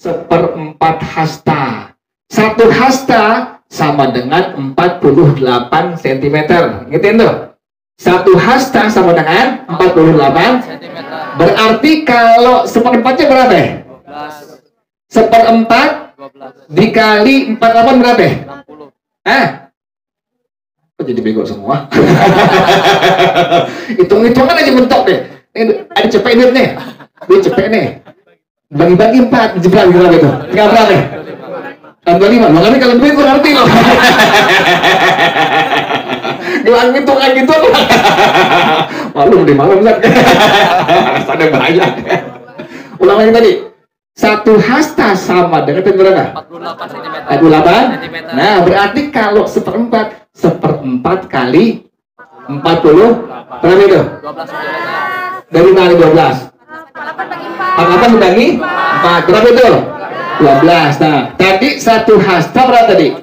seperempat hasta. 1 hasta sama dengan 48 cm. Ingetin tuh. 1 hasta sama dengan 48 cm. Berarti kalau seperempatnya berapa ya? 12. Seperempat 12 dikali 48 berapa ya? 60. Kok jadi bego semua? Hitung-hitungan aja mentok deh. Ada cepet duit nih. Duit cepet nih. Bagi-bagi 4, jebrak berapa itu? 3 berapa nih? 25. Makanya kalau duit gue ngerti loh. Gelang hitungan gitu. Malu deh malam Zat. Ada banyak. Ulang lagi tadi. 1 hasta sama dengan berapa? 48 cm. 48? Nah, berarti kalau seperempat kali 40 berapa itu? 12 cm. Dari mana 12? 48 dibagi 4 berapa itu? 12. Nah, tadi 1 hasta berapa tadi?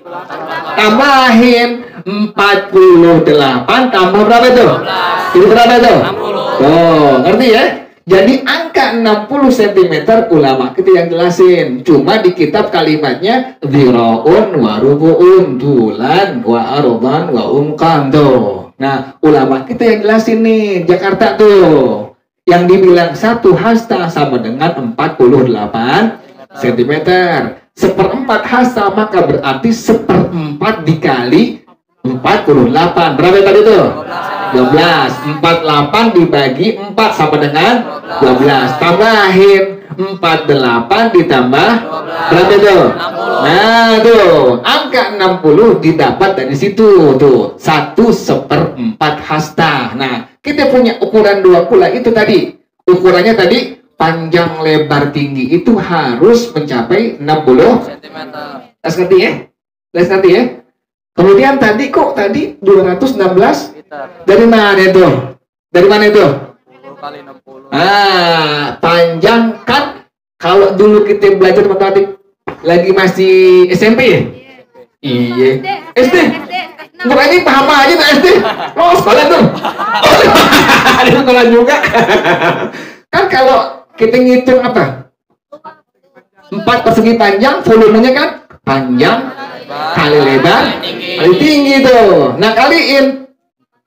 Tambahin 48 tambah berapa itu? 12. Itu berapa itu? 60. Oh, ngerti ya? Jadi angka 60 cm ulama kita yang jelasin. Cuma di kitab kalimatnya dhira'un wa rubu'un dulan wa ardan wa umqan tuh. Nah, ulama kita yang jelasin nih, Jakarta tuh. Yang dibilang 1 hasta sama dengan 48 cm. Seperempat hasta maka berarti seperempat dikali 48. Berapa tadi tuh? 12. 48 dibagi 4 sama dengan 12. Tambahin 48 ditambah berapa tuh? 60. Nah tuh, angka 60 didapat dari situ tuh. 1/4 hasta. Nah, kita punya ukuran 2 pula itu tadi. Ukurannya tadi panjang lebar tinggi itu harus mencapai 60 cm. Les ngerti ya? Les ngerti ya? Kemudian tadi 216 dari mana itu? Dari mana itu? 10 kali 60. Panjang kan kalau dulu kita belajar matematik lagi masih SMP ya? Iya. SD. Bukan ini paham aja tuh SD. Oh, sekolah tuh. Ada sekolah juga. Kan kalau kita ngitung apa? 4 persegi panjang, volumenya kan panjang kali lebar kali tinggi tuh. Nah, kaliin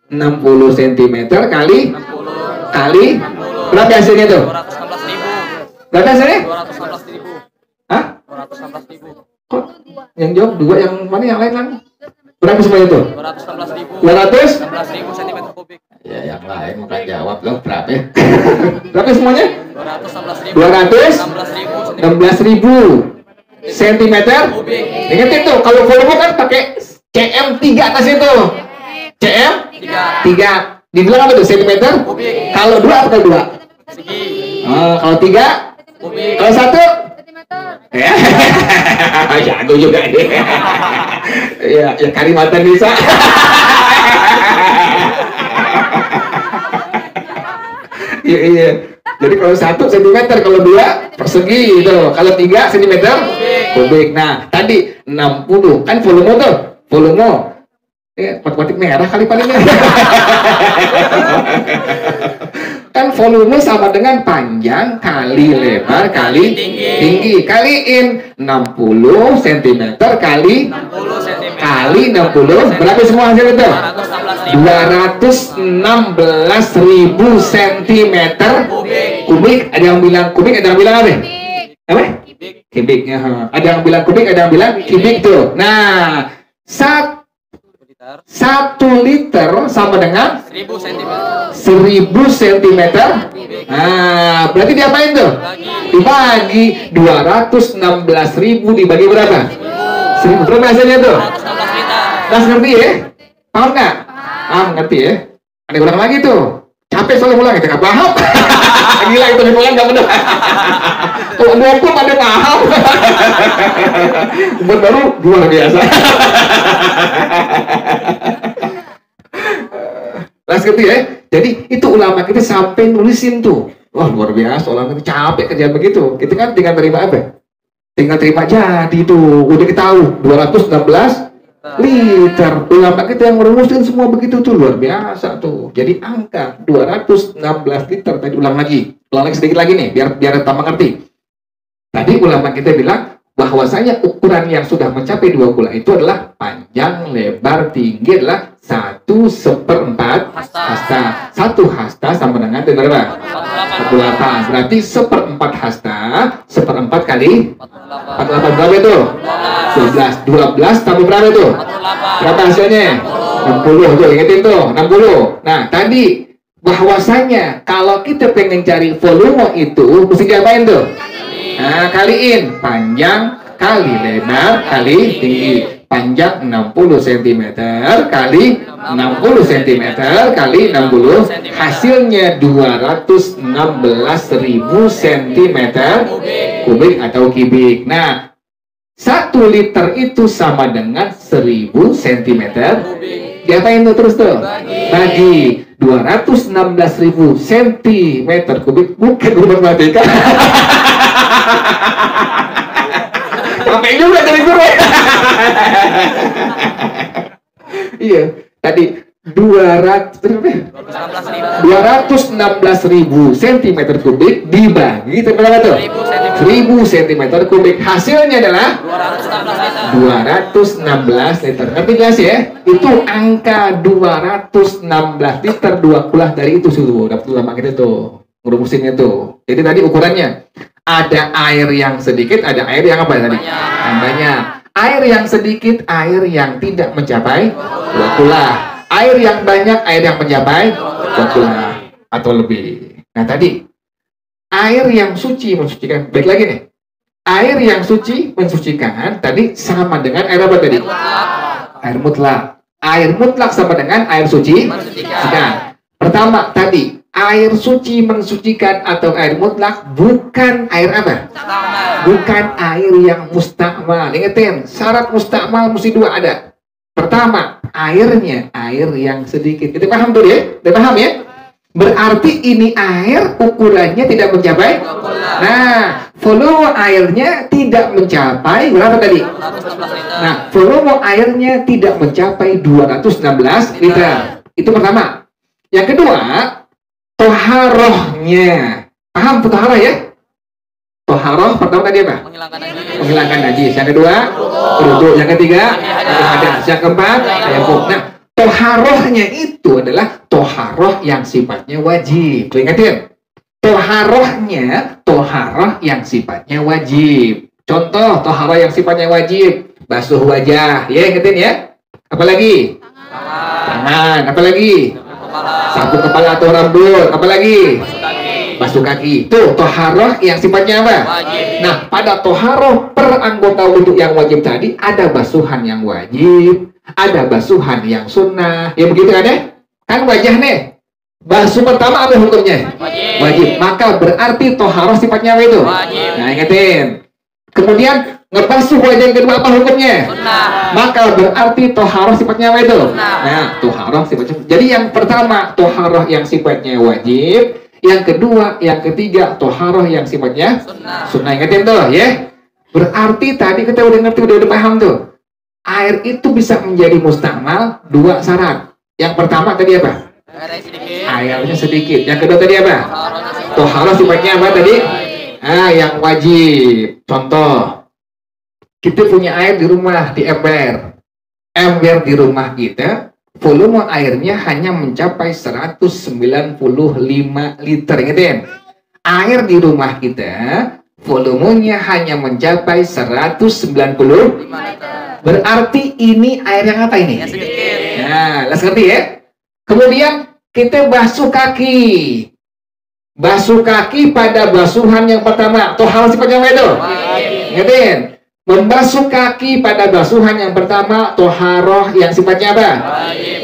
60 cm kali 60 kali berapa hasilnya tuh? 216.000. Berapa hasilnya? 216.000. Hah? 216.000. Kok yang jawab 2, yang mana yang lain kan? Berapa semuanya tuh? 216.000 cm kubik. Ya, yang lain bukan jawab loh, berapa ya? Berapa semuanya? 216.000 cm kubik. Ingat itu, kalau volume kan pakai cm3 atas itu. cm3. Dibilang apa tuh? Cm kubik. Kalau 2 apa kali 2? Segi. Kalau 3 kubik. Kalau 1 ya, jago juga ini. Ya, Kalimantan bisa. Iya. Jadi kalau 1 cm, kalau 2 persegi itu. Kalau 3 cm kubik. Nah, tadi 60 kan volume tuh. Volume. Matematik merah kali palingnya. Kan volume sama dengan panjang kali lebar kali tinggi. Kaliin 60 cm kali 60. Berapa semua hasil itu? 216.000 cm kubik. Ada yang bilang kubik, ada yang bilang apa? Apa? Kubiknya. Ada yang bilang kubik, ada yang bilang kubik tuh. Nah, 1 liter sama dengan 1000 cm. Nah, berarti diapain tuh? Dibagi 216.000 dibagi berapa? 1000. Berapa hasilnya tuh? 116 liter. Mas ngerti ya? Paham nggak? Paham, ngerti ya? Ada ulang lagi tuh. Capek soalnya ulang, kita nggak paham. Gila itu hitungan nggak benar. Kalau 20 ada paham. Buat baru luar biasa. Las ngerti ya? Jadi itu ulama kita sampai nulisin tuh. Wah, luar biasa, ulama kita capek kerjaan begitu. Kita kan tinggal terima apa? Tinggal terima jadi tuh. Udah kita tahu 216 liter. Ulama kita yang merumuskan semua begitu tuh, luar biasa tuh. Jadi angka 216 liter tadi ulang lagi sedikit lagi nih biar tambah ngerti. Tadi ulama kita bilang bahwasanya ukuran yang sudah mencapai 2 kula itu adalah panjang, lebar, tinggi adalah 1/4 hasta. 1 hasta sama dengan berapa? 48. Berarti 1/4 hasta, 1/4 kali 48 berapa itu? 12. 12 tambah berapa itu? Berapa hasilnya? 60. Tuh, ingetin tuh, 60. Nah, tadi bahwasanya kalau kita pengen cari volume itu mesti diapain tuh? Nah, kaliin panjang kali lebar kali tinggi. Panjang 60 cm kali 60 cm kali 60, hasilnya 216.000 cm kubik atau kubik. Nah, 1 liter itu sama dengan 1000 cm. Diapain tuh terus tuh? Bagi 216.000 cm kubik, bukan matematika. Sampai juga dari guru. Iya, tadi 216.000 cm kubik dibagi berapa tuh? 1000 cm kubik. Hasilnya adalah 216 liter. Tapi jelas ya, itu angka 216 liter 2 kulah dari itu sudah dapat ulama kita tuh ngerumusinnya tuh. Jadi tadi ukurannya ada air yang sedikit, ada air yang apa tadi? Yang banyak. Air yang sedikit, air yang tidak mencapai 2 kulah. Air yang banyak, air yang mencapai 2 kulah atau lebih. Nah tadi air yang suci mensucikan. Baik lagi nih. Air yang suci mensucikan tadi sama dengan air apa tadi? Air mutlak. Air mutlak sama dengan air suci mensucikan. Pertama tadi air suci mensucikan atau air mutlak bukan air apa? Bukan air yang mustakmal. Ingetin, syarat mustakmal mesti 2 ada. Pertama, airnya air yang sedikit. Kita paham tuh ya? Kita paham ya? Berarti ini air ukurannya tidak mencapai. Nah, volume airnya tidak mencapai berapa tadi? Nah, volume airnya tidak mencapai 216 liter. Itu pertama. Yang kedua, toharohnya. Paham toharoh ya? Toharoh pertama tadi apa? Menghilangkan najis. Yang kedua, wudu. Yang ketiga, hadas. Yang keempat, tayamum. Nah, toharohnya itu adalah toharoh yang sifatnya wajib. Tuh ingatin. Toharoh yang sifatnya wajib. Contoh toharoh yang sifatnya wajib. Basuh wajah. Ya, ingetin ya. Apalagi? Tangan. Apalagi? Sapu kepala atau rambut. Apalagi? Basuh kaki. Tuh toharoh yang sifatnya apa? Wajib. Nah, pada toharoh per anggota wudhu yang wajib tadi ada basuhan yang wajib, ada basuhan yang sunnah. Ya begitu kan ya? Kan wajah nih. Basuh pertama apa hukumnya? Wajib. Maka berarti toharoh sifatnya apa itu? Wajib. Nah, ingetin. Kemudian ngebasuh wajah yang kedua apa hukumnya? Sunnah. Maka berarti toharoh sifatnya apa itu? Sunnah. Nah, toharoh sifatnya. Jadi yang pertama toharoh yang sifatnya wajib. Yang kedua, yang ketiga, toharoh yang sifatnya sunnah. Ingetin tuh, ya. Berarti tadi kita udah ngerti, udah paham tuh. Air itu bisa menjadi mustakmal 2 syarat. Yang pertama tadi apa? Airnya sedikit. Yang kedua tadi apa? Toharoh sifatnya apa tadi? Yang wajib. Contoh, kita punya air di rumah, di ember. Ember di rumah kita, volume airnya hanya mencapai 195 liter. Ingetin, air di rumah kita volumenya hanya mencapai 195 liter. Berarti ini air yang apa ini? Nah, let's ngerti ya. Kemudian kita basuh kaki. Basuh kaki pada basuhan yang pertama. Toharoh sifatnya apa itu? Ingetin, membasuh kaki pada basuhan yang pertama, toharoh yang sifatnya apa?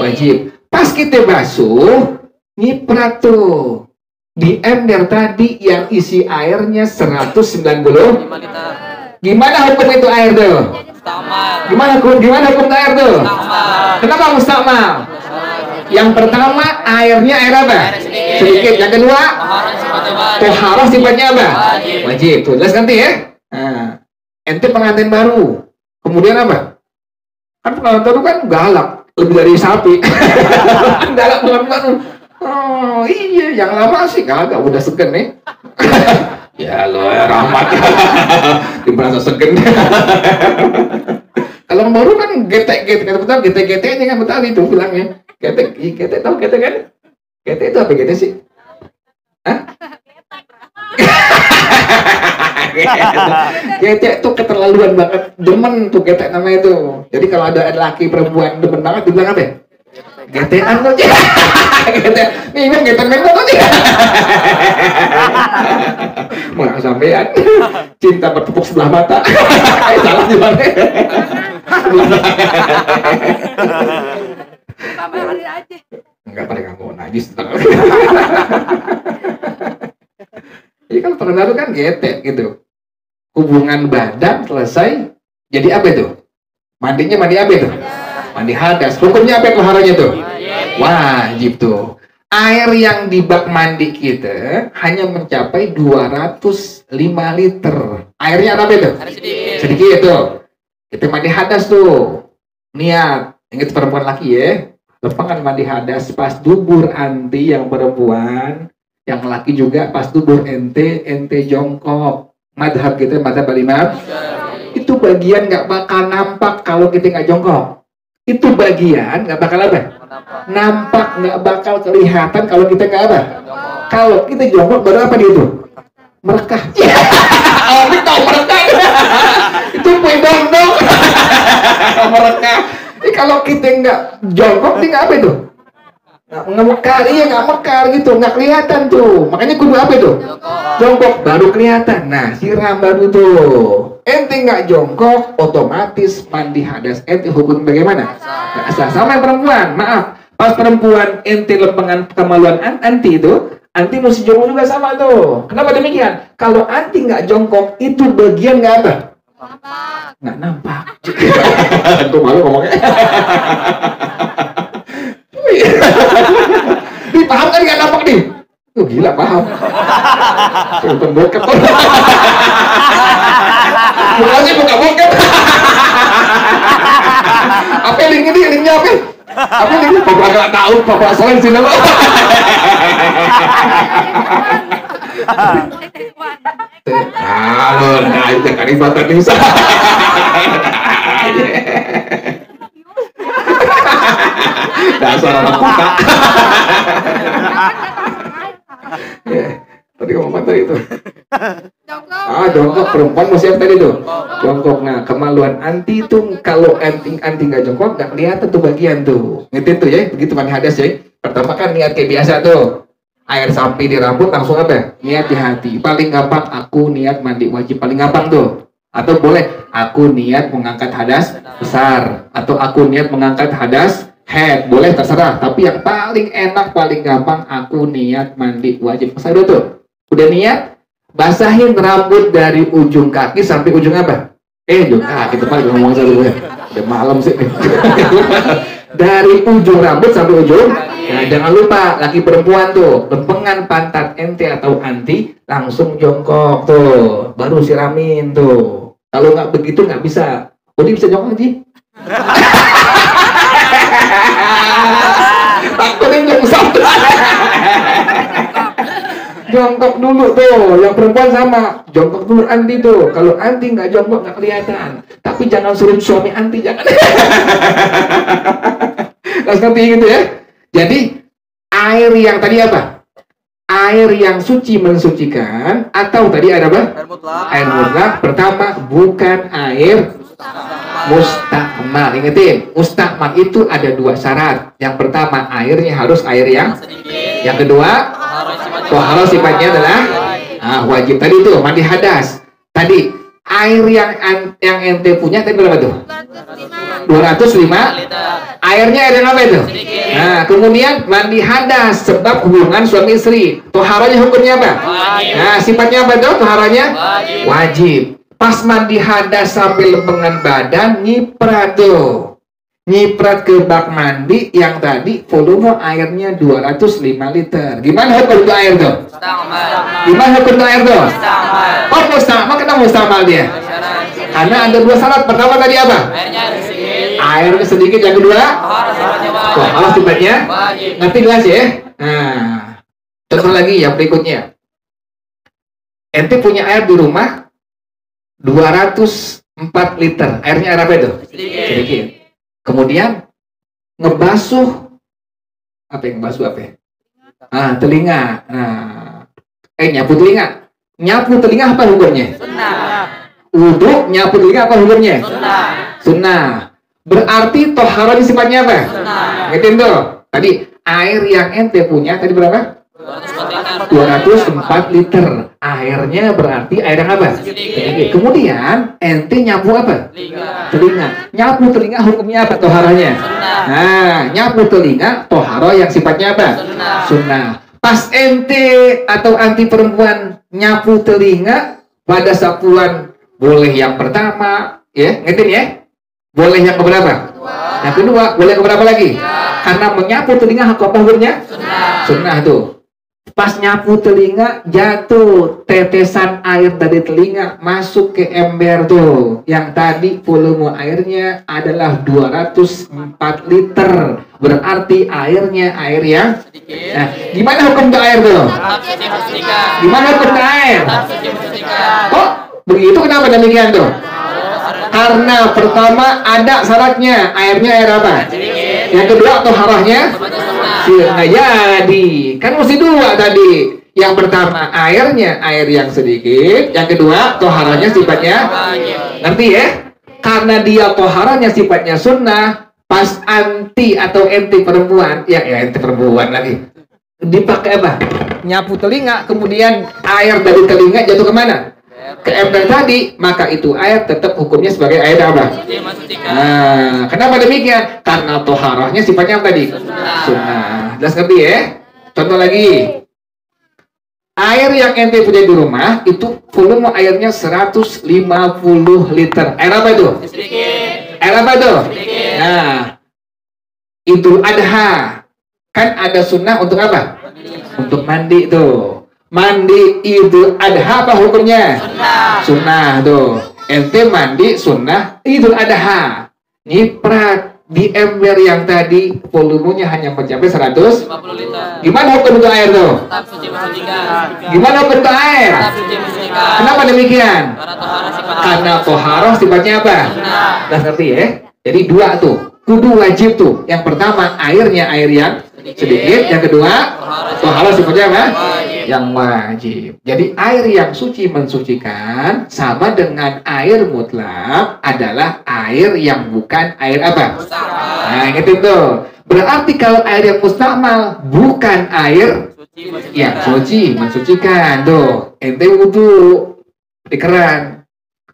Wajib. Pas kita basuh, nyiprat tuh di ember tadi yang isi airnya 195 liter. Gimana hukum itu air tuh? Gimana hukum air tuh? Kenapa mustakmal? Yang pertama airnya air apa? Sedikit. Yang kedua, toharoh sifatnya apa? Wajib. Tuh jelas nanti ya. Nah, ente pengantin baru, kemudian apa? Kan pengantin baru kan galak, lebih dari sapi. Galak pengantin baru. Oh iya, yang lama sih kagak, udah segen nih. Ya lo rahmat. Di merasa segen. Kalau baru kan getek-getek, kata betul getek-geteknya kan betul itu bilangnya. Getek tahu getek kan? Getek itu apa getek sih? Hah? Getek tuh keterlaluan banget, demen tuh getek namanya itu. Jadi kalau ada laki perempuan demen banget dibilang apa ya? Getekan tuh. Getek, nih bang getek mental tuh. Mau sampean cinta bertepuk sebelah mata. Salah di mana? Enggak pada kamu najis. Jadi kalau terkenal kan getek gitu. Hubungan badan selesai, jadi apa itu? Mandinya mandi apa itu? Mandi hadas. Hukumnya apa toharohnya tuh? Wajib tuh. Air yang di bak mandi kita hanya mencapai 205 liter. Airnya apa itu? Sedikit tuh. Kita mandi hadas tuh. Niat. Ingat perempuan laki ya. Lepangan mandi hadas pas dubur anti yang perempuan. Yang laki juga pas dubur ente jongkok. Madhab kita, madhab al-imam. Itu bagian nggak bakal nampak kalau kita nggak jongkok. Itu bagian nggak bakal apa? Nampak, nggak bakal kelihatan kalau kita nggak apa? Kalau kita jongkok baru apa dia itu? Merekah. Oh, tahu merekah. Itu pedong dong. Merekah. Jadi kalau kita nggak jongkok, dia nggak apa itu? Nggak mekar, iya nggak mekar gitu, nggak kelihatan tuh. Makanya kudu apa itu? Jongkok baru kelihatan. Nah, siram baru tuh. Ente nggak jongkok, otomatis mandi hadas ente hukum bagaimana? Nggak sah. Sama yang perempuan, maaf. Pas perempuan ente lempengan kemaluan anti itu, anti mesti jongkok juga sama tuh. Kenapa demikian? Kalau anti nggak jongkok, itu bagian nggak apa? Nggak nampak. Tuh malu ngomongnya. Nih paham kan nggak nampak nih? Tuh gila paham. Tonton bokep. Mulanya buka bokep. Apa link ini? Linknya apa? Apa linknya? Papa nggak tahu. Papa selain sini lo. Halo, nah itu kan ibatan Nisa. Dasar anak kota. Tadi ngomong apa itu? Jongkok perempuan masih apa tadi tuh? Jongkok. Nah, kemaluan anti itu kalau anti nggak jongkok nggak kelihatan tuh bagian tuh. Ngerti tuh ya? Begitu mandi hadas ya. Pertama kan niat kayak biasa tuh. Air sampai di rambut langsung apa? Niat di hati. Paling gampang aku niat mandi wajib, paling gampang tuh. Atau boleh aku niat mengangkat hadas besar atau aku niat mengangkat hadas head, boleh terserah. Tapi yang paling enak, paling gampang aku niat mandi wajib. Masa tuh. Udah niat, basahin rambut dari ujung kaki sampai ujung apa? Ujung kaki. Itu paling ngomong satu ya. Udah malam sih. Dari ujung rambut sampai ujung. Nah, jangan lupa laki perempuan tuh lempengan pantat ente atau anti langsung jongkok tuh, baru siramin tuh. Kalau nggak begitu nggak bisa. Oh, dia bisa jongkok sih? Takutnya nyungsap. Jongkok dulu tuh, yang perempuan sama jongkok dulu anti tuh. Kalau anti nggak jongkok nggak kelihatan. Tapi jangan suruh suami anti, jangan. Nah, seperti gitu ya. Jadi air yang tadi apa? Air yang suci mensucikan atau tadi ada apa? Air mutlak. Pertama bukan air mustakmal. Ingetin, mustakmal itu ada dua syarat. Yang pertama airnya harus air yang sedikit. Yang kedua toharo sifatnya adalah wajib. Tadi itu mandi hadas. Tadi air yang ente punya tadi berapa tuh? 205. Airnya air yang apa itu? Nah, kemudian mandi hadas sebab hubungan suami istri. Toharonya hukumnya apa? Nah, sifatnya apa tuh? Toharonya wajib. Pas mandi hadas sampai lempengan badan, nyiprat tuh. Nyiprat ke bak mandi yang tadi volume airnya 205 liter. Gimana hukum itu air tuh? Gimana hukum itu air tuh? Oh, mustamal. Kenapa mustamal dia? Karena ada dua syarat. Pertama tadi apa? Airnya sedikit. Yang kedua? Toharoh sifatnya. Ngerti jelas ya? Nah, contoh lagi yang berikutnya. Ente punya air di rumah 204 liter. Airnya air apa itu? Sedikit. Kemudian ngebasuh apa yang ngebasuh apa ya? Telinga. Nyapu telinga. Nyapu telinga apa hukumnya? Sunnah. Wudhu nyapu telinga apa hukumnya? Sunnah. Sunnah. Berarti toharohnya sifatnya apa? Sunnah. Ngertiin tuh? Tadi air yang ente punya tadi berapa? 204 liter. Airnya berarti air yang apa? Sedikit. Kemudian ente nyapu apa? Telinga. Nyapu telinga hukumnya apa toharohnya? Nyapu telinga toharoh yang sifatnya apa? Sunnah. Pas ente atau anti perempuan nyapu telinga pada sapuan boleh yang pertama, ya, ngerti ya? Boleh yang keberapa? Yang kedua, boleh keberapa lagi? Karena menyapu telinga apa hukumnya? Sunnah tuh. Pas nyapu telinga jatuh tetesan air dari telinga masuk ke ember tuh. Yang tadi volume airnya adalah 204 liter. Berarti airnya air yang sedikit. Nah, gimana hukum untuk air tuh? Gimana hukum untuk air? Kok begitu, kenapa demikian tuh? Karena pertama ada syaratnya, airnya air apa? Yang kedua toharahnya nggak jadi, kan mesti dua tadi. Yang pertama airnya air yang sedikit, yang kedua toharahnya sifatnya ngerti ya? Karena dia toharahnya sifatnya sunnah, pas anti atau enti perempuan, ya enti perempuan lagi dipakai apa? Nyapu telinga, kemudian air dari telinga jatuh kemana? Ke ember tadi, maka itu air tetap hukumnya sebagai air apa? Kenapa demikian? Karena toharahnya sifatnya apa tadi? Sunnah. Jelas ngerti ya? Contoh lagi, air yang ente punya di rumah itu volume airnya 150 liter. Air apa itu? Air apa itu? Nah, Idul Adha kan ada sunnah untuk apa? Untuk mandi tuh. Mandi Idul Adha apa hukumnya? Sunnah tuh. Ente mandi sunnah Idul Adha. Nyiprat di ember yang tadi volumenya hanya mencapai 150 liter. Gimana hukum untuk air tuh? Gimana hukum untuk air? Kenapa demikian? Karena toharoh sifatnya apa? Udah ngerti ya? Jadi dua tuh. Kudu wajib tuh. Yang pertama airnya air yang sedikit. Yang kedua toharoh sifatnya apa? Yang wajib. Jadi air yang suci mensucikan sama dengan air mutlak adalah air yang bukan air apa? Nah, gitu tuh. Berarti kalau air yang mustakmal bukan air yang suci mensucikan tuh. Ente wudu di keran,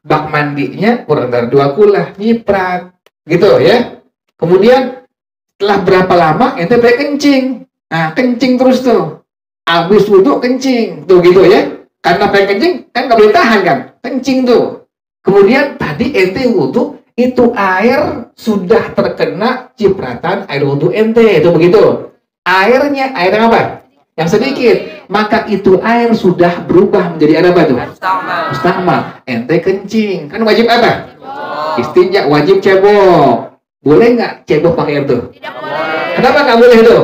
bak mandinya kurang dari 2 kulah, nyiprat, gitu ya. Kemudian setelah berapa lama ente pengen kencing. Nah, kencing terus tuh. Habis wudhu kencing tuh gitu ya, karena pengen kencing kan nggak boleh tahan kan, kencing tuh. Kemudian tadi ente wudhu itu air sudah terkena cipratan air wudhu ente itu begitu. Airnya air apa? Yang sedikit, maka itu air sudah berubah menjadi air apa tuh? Mustakmal. Ente kencing kan wajib apa? Istinja, wajib cebok. Boleh nggak cebok pakai air tuh? Kenapa nggak boleh tuh?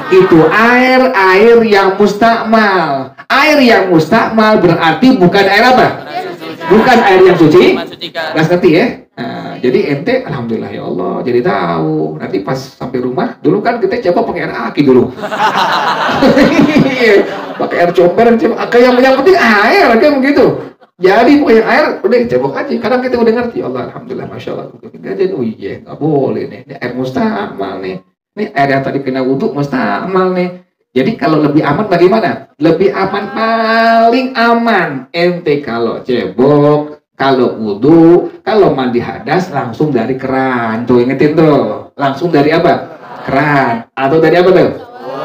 Itu air yang mustakmal. Air yang mustakmal berarti bukan air apa? Bukan air yang suci. Gak ngerti ya? Nah, jadi ente alhamdulillah ya Allah jadi tahu. Nanti pas sampai rumah dulu kan kita coba pakai air aki dulu. Pakai air comber yang penting air kan begitu. Jadi pakai air udah cebok aja. Kadang kita udah ngerti Allah alhamdulillah masya Allah. Jadi oh iya nggak boleh nih. Ini air mustakmal nih. Ini air yang tadi kena wudhu mustakmal nih. Jadi kalau lebih aman bagaimana? Lebih aman, paling aman. Ente kalau cebok, kalau wudhu, kalau mandi hadas langsung dari keran. Tuh ingetin tuh. Langsung dari apa? Keran. Atau dari apa tuh?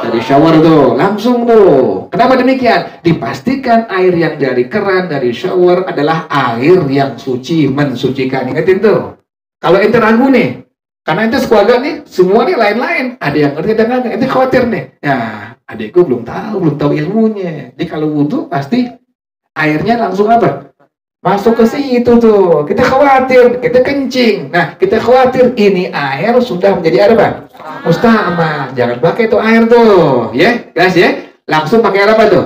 Dari shower tuh. Langsung tuh. Kenapa demikian? Dipastikan air yang dari keran, dari shower adalah air yang suci, mensucikan. Ingetin tuh. Kalau ente ragu nih, karena ente sekeluarga nih, semua nih lain-lain. Ada yang ngerti dan nggak, ente khawatir nih. Ya, adikku belum tahu ilmunya. Jadi kalau wudhu pasti airnya langsung apa? Masuk ke situ tuh. Kita khawatir, kita kencing. Nah, kita khawatir ini air sudah menjadi air apa? Mustakmal. Jangan pakai tuh air tuh, ya, guys ya. Langsung pakai air apa tuh?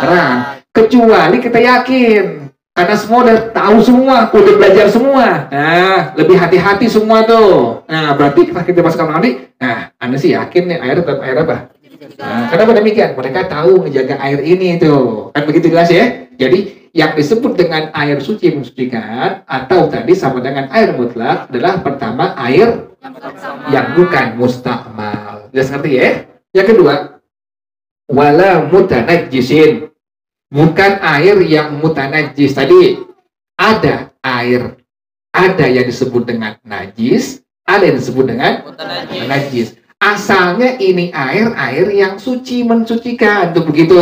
Keran. kecuali kita yakin. Karena semua udah tahu semua, udah belajar semua. Nah, lebih hati-hati semua tuh. Nah, berarti kita masuk kamar mandi. Nah, Anda sih yakin nih air tetap air apa? Nah, kenapa demikian? Mereka tahu menjaga air ini tuh. Kan begitu jelas ya? Jadi, yang disebut dengan air suci mensucikan atau tadi sama dengan air mutlak adalah pertama air yang bukan mustakmal. Jelas ngerti ya? Yang kedua, wala mutanajjisin. Bukan air yang mutanajis. Tadi ada air, ada yang disebut dengan najis, ada yang disebut dengan mutanajis. Asalnya ini air yang suci mensucikan, tuh begitu.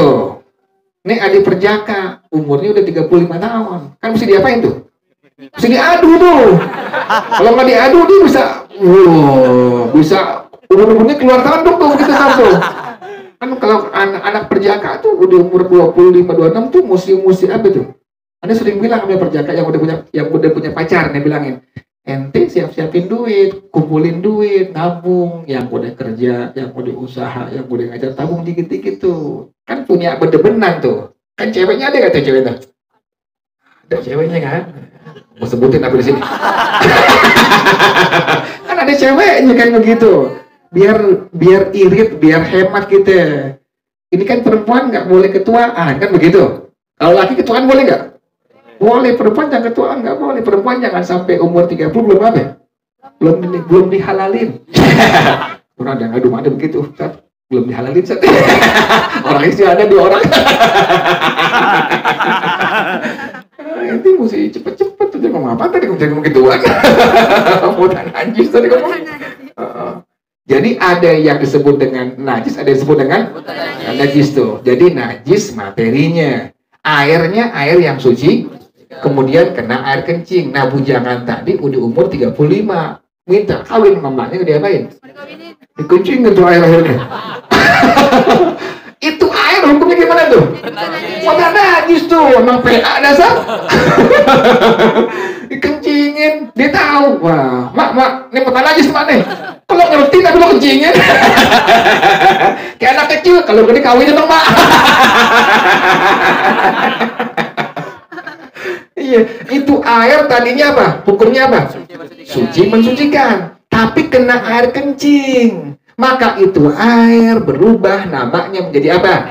Ini adik perjaka, umurnya udah 35 tahun. Kan mesti diapain tuh? Mesti diadu tuh. Kalau nggak diadu dia bisa umur-umurnya keluar tanduk tuh begitu tuh. Kan kalau anak perjaka tuh udah umur 25-26 tuh musim apa tuh? Anda sering bilang sama perjaka yang udah punya pacar, nih bilangin, ente siapin duit, kumpulin duit, nabung, yang udah kerja, yang udah usaha, yang udah ngajar tabung dikit-dikit tuh. Kan punya bener-bener tuh. Kan ceweknya ada nggak tuh cewek tuh? Ada ceweknya kan? Mau sebutin apa di sini? Kan ada ceweknya kan begitu. Biar irit, biar hemat kita. Ini kan perempuan nggak boleh ketuaan, kan begitu. Kalau laki ketuaan boleh nggak? Boleh. Perempuan jangan ketuaan, nggak boleh. Perempuan jangan sampai umur 30 belum apa? Belum dihalalin. Orang ada ngadu ada begitu, Ustaz. Belum dihalalin, Ustaz. Orang istri ada 2 orang. Ini mesti cepet-cepet tuh ngomong apa tadi ngomong gituan. Mudah najis tadi ngomong. Jadi ada yang disebut dengan najis, ada yang disebut dengan najis tuh. Jadi najis materinya, airnya air yang suci, kemudian kena air kencing. Nah bujangan tadi udah umur 35, minta kawin mamanya diapain? Dikencingin tuh air-airnya. Itu air hukumnya gimana tuh? Udah najis tuh, emang PA dasar. Dikencingin, dia tahu. Wah, mak, ini bukan najis mak nih. Kalau ngerti tapi lo kencingin. Kayak anak kecil, kalau gede kawin dong mak. Iya, itu air tadinya apa? Hukumnya apa? Suci mensucikan. Tapi kena air kencing. Maka itu air berubah namanya menjadi apa?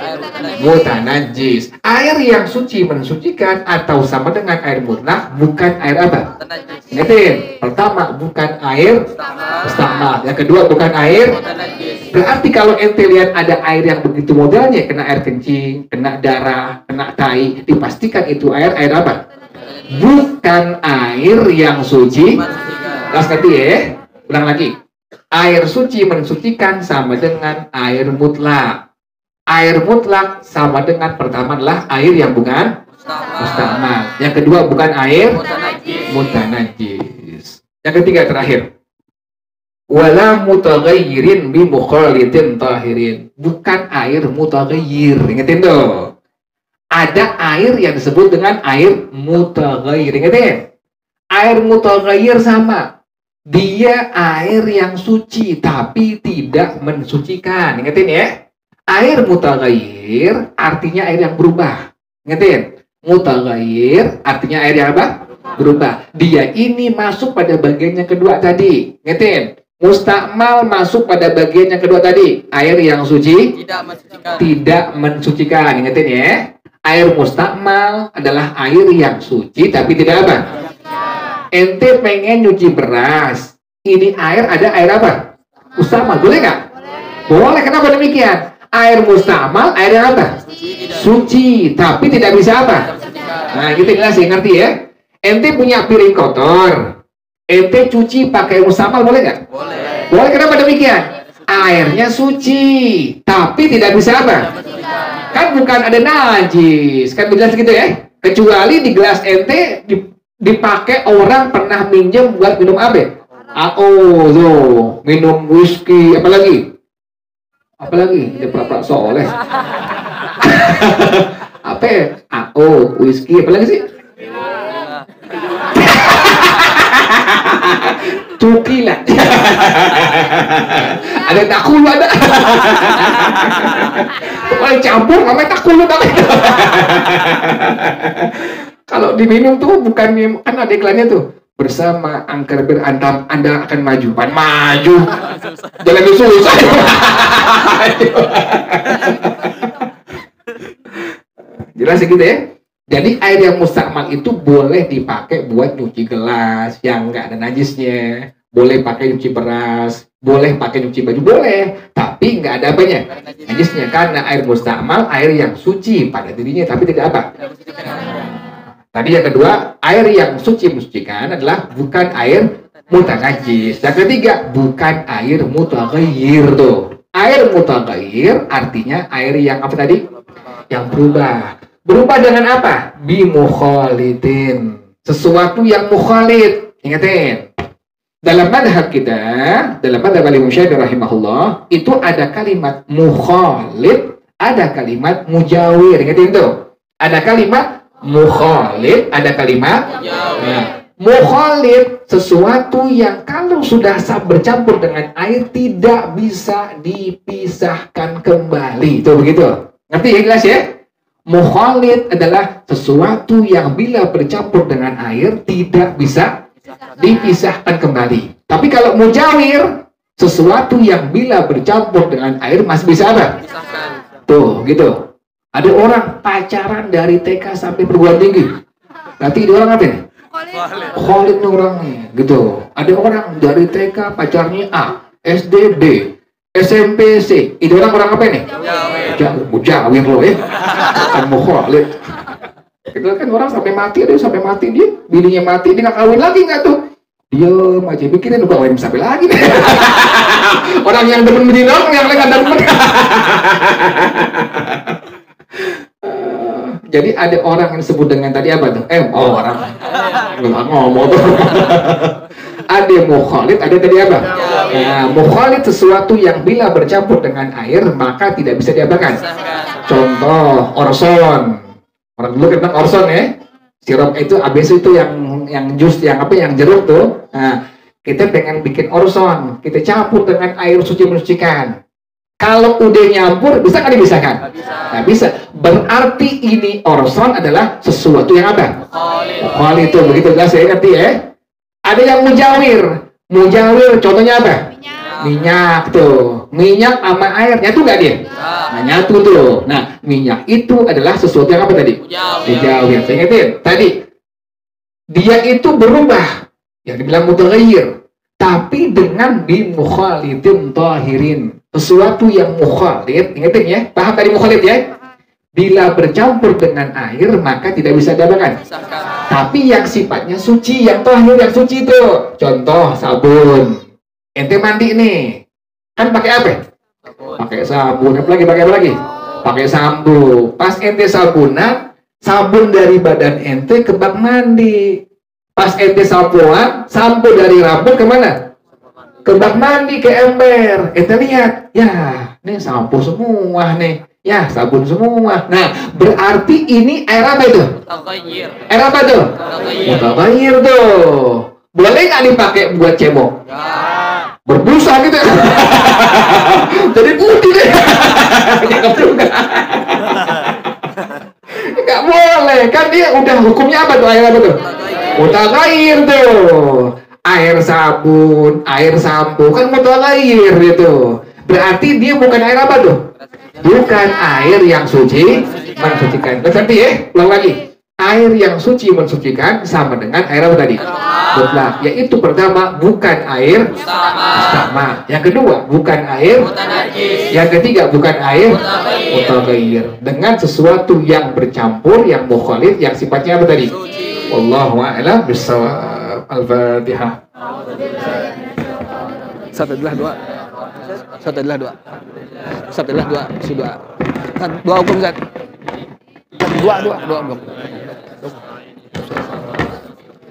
Mutanajis. Air yang suci mensucikan atau sama dengan air mutlak bukan air apa? Ingatin, pertama bukan air mustakmal. Yang kedua bukan air. Berarti kalau ente lihat ada air yang begitu modelnya, kena air kencing, kena darah, kena tai, dipastikan itu air apa? Bukan air yang suci. Last ngerti ya? Ulang lagi. Air suci mensucikan sama dengan air mutlak. Air mutlak sama dengan pertama adalah air yang bukan mustakmal. Yang kedua bukan air mutanajis. Yang ketiga terakhir. Wala mutaghayyirin bi mukhalitin tahirin. Bukan air mutaghayyir. Ingetin tuh. Ada air yang disebut dengan air mutaghayyir. Ingetin. Air mutaghayyir sama. Dia air yang suci tapi tidak mensucikan. Ingetin ya. Air mutaghayyir artinya air yang berubah. Ingetin. Mutaghayyir artinya air yang apa? Berubah. Dia ini masuk pada bagian yang kedua tadi. Ingetin. Mustakmal masuk pada bagian yang kedua tadi. Air yang suci tidak mensucikan. Ingetin ya. Air mustakmal adalah air yang suci tapi tidak apa? Ente pengen nyuci beras, ini air ada air apa? Mustakmal, boleh nggak? Boleh. Kenapa demikian? Air mustakmal, air yang apa? Suci, tapi tidak bisa apa? Nah, kita jelasin, ngerti ya? Ente punya piring kotor, ente cuci pakai mustakmal, boleh nggak? Boleh. Boleh. Kenapa demikian? Airnya suci, tapi tidak bisa apa? Kan bukan ada najis, kan jelas gitu ya? Kecuali di gelas ente dipakai orang pernah minjem buat minum apa? Tuh, minum whisky, apalagi? Dia pura-pura soleh. Apa? Whisky, apalagi sih? Tukilat. Ada takulu ada. Kalau campur namanya takulu namanya. Kalau diminum tuh bukan kan ada iklannya tuh. Bersama angker berantam Anda akan maju. Maju. Jalan susah. Jelas gitu ya. Jadi air yang mustakmal itu boleh dipakai buat nyuci gelas yang nggak ada najisnya, boleh pakai nyuci beras, boleh pakai nyuci baju, boleh, tapi nggak ada apanya najisnya, karena air mustakmal air yang suci pada dirinya, tapi tidak apa. Tadi yang kedua, air yang suci mensucikan adalah bukan air mutanajis. Yang ketiga, bukan air mutaghayyir tuh. Air mutaghayyir artinya air yang apa tadi? Yang berubah. Berubah dengan apa? Bimukhalidin. Sesuatu yang mukhalid. Ingatin. Dalam madhab kita, dalam madhab Imam Syafi'i rahimahullah, itu ada kalimat mukhalid, ada kalimat mujawir. Ingatin itu. Ada kalimat mukhalid, ada kalimat mukhalid, sesuatu yang kalau sudah bercampur dengan air tidak bisa dipisahkan kembali. Itu begitu. Ngerti ya, jelas ya? Mukhalid adalah sesuatu yang bila bercampur dengan air tidak bisa dipisahkan kembali. Tapi kalau mujawir, sesuatu yang bila bercampur dengan air masih bisa apa? Tuh, gitu. Ada orang pacaran dari TK sampai perguruan tinggi. Nanti dia orang apa nih? Mukhalid nih orangnya, gitu. Ada orang dari TK pacarnya A, SD B, SMP C. Itu orang apa nih? Mujawir loh ya. Kan mukhalid. Itu kan orang sampai mati dia, bininya mati, dia nggak kawin lagi nggak tuh? Diam aja, pikirin gua kawin sampai lagi. Orang yang demen bini dong, yang lain nggak demen. Jadi ada orang yang disebut dengan tadi apa tuh? Orang nggak ngomong tuh. Ada mukhalid, ada tadi apa? Nah, mukhalid sesuatu yang bila bercampur dengan air maka tidak bisa diapakan. Contoh orson. Orang dulu tentang orson ya. Sirup itu ABC itu yang jus yang apa yang jeruk tuh. Nah, kita pengen bikin orson, kita campur dengan air suci mensucikan. Kalau udah nyampur bisa nggak dipisahkan? Nggak bisa. Berarti ini orson adalah sesuatu yang apa? Mukhalid itu begitu jelas ya, ngerti ya? Ada yang mujawir. Mujawir contohnya apa? Minyak tuh. Minyak sama air nyatu nggak dia? Nah, nyatu tuh. Nah, minyak itu adalah sesuatu yang apa tadi? Mujawir. Saya ingetin tadi. Dia itu berubah. Yang dibilang mutaghayyir. Tapi dengan bimukhalidin tahirin. Sesuatu yang mukhalid. Ingetin ya. Paham tadi mukhalid ya? Bila bercampur dengan air maka tidak bisa diapakan. Tapi yang sifatnya suci, yang tahir, yang suci itu. Contoh sabun. Ente mandi nih. Kan pakai apa? Pakai sabun. Pakai apa lagi? Pakai sampo. Pas ente sabunan, sabun dari badan ente ke bak mandi. Pas ente sampoan, sampo dari rambut kemana? Ke bak mandi, ke ember. Ente lihat, ya, nih sampo semua nih. Ya, sabun semua. Nah, berarti ini air apa itu? Air apa tuh? Mutaghayyir tuh. Boleh nggak dipakai buat cebok? Berbusa gitu. Jadi putih deh. Nggak boleh. Kan dia udah hukumnya apa tuh air apa tuh? Mutaghayyir tuh. Air sabun, air sampo kan mutaghayyir gitu. Berarti dia bukan air apa tuh? Bukan air yang suci mensucikan. Berarti ya, ulang lagi. Air yang suci mensucikan sama dengan air apa tadi? Mutlak. Yaitu pertama, bukan air sama. Yang kedua, bukan air. Yang ketiga, bukan air mutaghayyir. Dengan sesuatu yang bercampur, yang mukhalid, yang sifatnya apa tadi? Wallahu a'lam bishawab. Al-Fatihah. Satu adalah dua. Satu adalah dua. Satu adalah dua. Sudah. Dua hukum Zat. Dua hukum.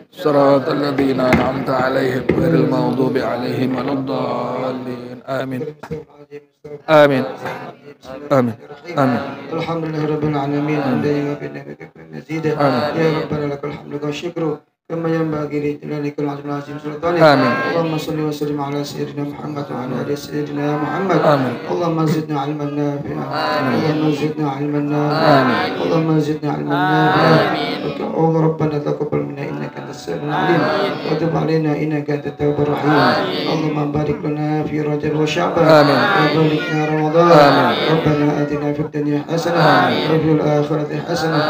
Shiratal ladzina an'amta 'alaihim ghairil maghdubi 'alaihim waladdallin. Amin. Amin. Amin. Amin. Alhamdulillahirabbil alamin. Hamdan wa bihamdihi wa nazida. Ya rabbana lakal hamdu wa syukru. كما ينبغي لجلالك العظيم العظيم سلطانك. آمين. اللهم صل وسلم على سيدنا محمد وعلى ال سيدنا محمد. آمين. اللهم زدنا علما نافعا. اللهم زدنا علما آمين. نافعا. اللهم زدنا علما نافعا. اللهم ربنا تقبل منا انك انت السميع العليم وتب علينا انك انت التواب الرحيم. اللهم بارك لنا في رجب وشعبان وبلغنا رمضان. ربنا آتنا في الدنيا حسنة وفي الآخرة حسنة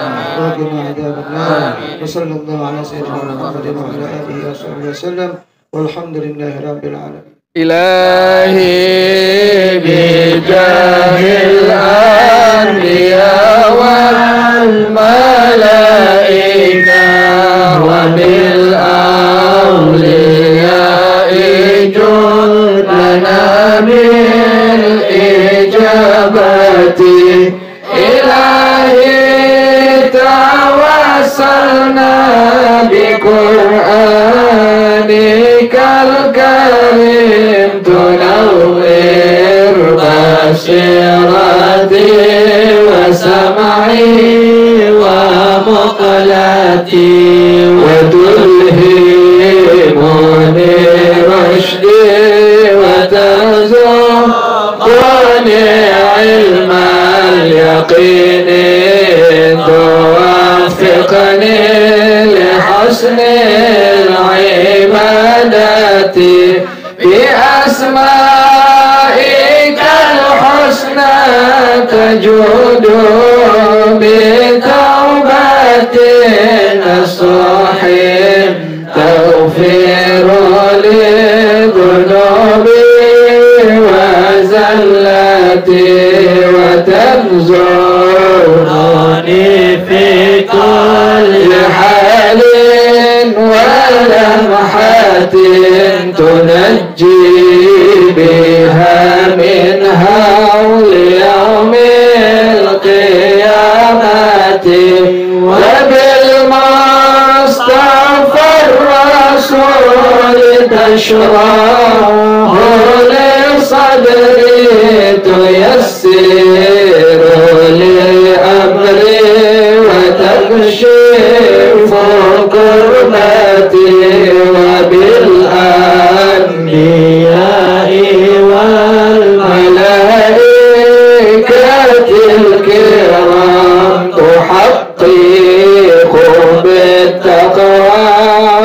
وقنا عذاب النار. وصلى الله على سيدنا محمد وعلى آله وصحبه وسلم والحمد لله رب العالمين. إلهي بجاه الأنبياء والملائكة وبالأولياء جد لنا بالإجابة. إلهي توسلنا بقرآنك الكريم تنور بصيرتي وسمعي ومقلتي وتلهمني رشدي وترزقني علم اليقين توفقني لحسن العبادة بأسمائك الحسنى تجود بتوبة نصوح تغفر لذنوبي وزلتي وتنزلني في كل حال ولمحة تنجي بها من هول يوم القيامة. وبالمصطفى الرسول تشرح لصدري تيسر لأمري وتكشف كربتي. وبالأنبياء والملائكة الكرام أحقق بالتقوى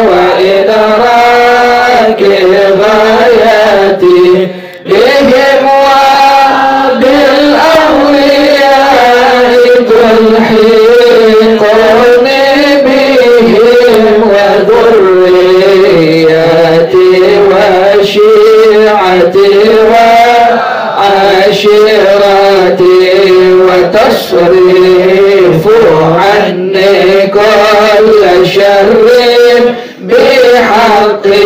وإدراك غايتي بهم وبالأولياء تلحقني بهم وذريتي وشيعتي وعشيرتي وتصرف عني كل شر بحقهم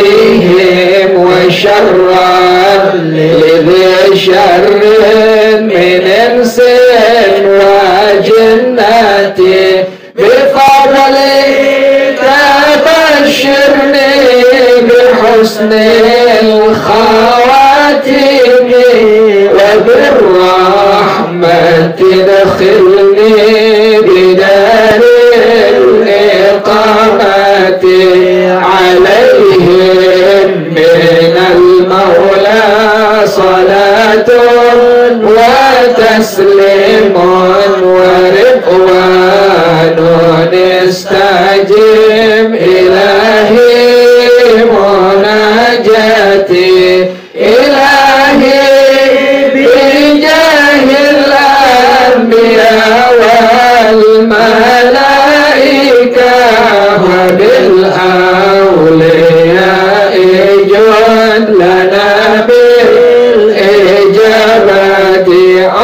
وشرا لذي شر من انس وجنة. بفضلك بشرني بحسن الخواتم وبالرحمة ادخلني بدار الإقامة. عليهم من المولى صلاة وتسليم ورضوان استجب إلهي مناجاتي. إلهي بجاه الأنبياء والملائكة وبالأولياء جد لنا بالإجابة.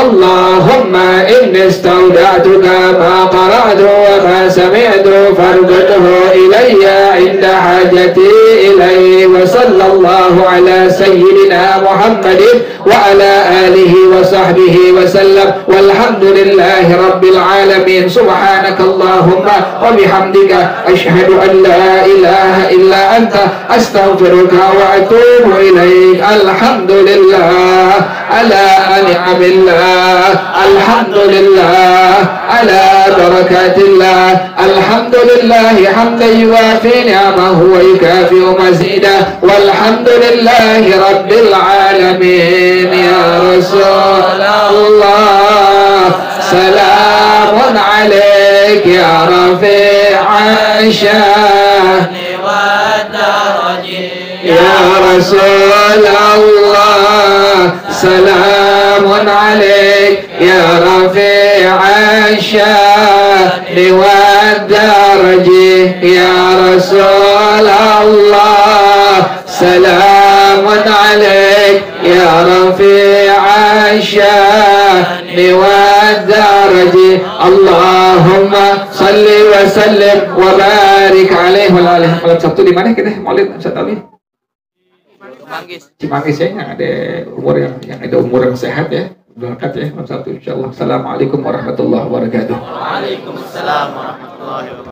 اللهم إني استودعتك ما قرأت وما سمعت فارجته إلي عند حاجتي إليه. وصلى الله على سيدنا محمد وعلى آله وصحبه وسلم والحمد لله رب العالمين. سبحانك اللهم وبحمدك أشهد أن لا إله إلا أنت أستغفرك وأتوب إليك. الحمد لله. على أنعم الله الحمد لله على بركات الله الحمد لله حمدا يوافي نعمه ويكافئ مزيدا والحمد لله رب العالمين يا رسول الله سلام عليك يا رفيع الشان والدرج يا رسول الله سلام عليك يا رفيع الشان والدرج يا رسول الله سلام عليك يا رفيع الشان والدرج اللهم صل وسلم وبارك عليه وعلى آله. Malam Sabtu di mana kita Maulid Ustaz Ali? Cimanggis ya, yang ada umur yang ada umur yang sehat ya. Berangkat ya malam Sabtu insyaallah. Assalamualaikum warahmatullahi wabarakatuh. Waalaikumsalam warahmatullahi wabarakatuh.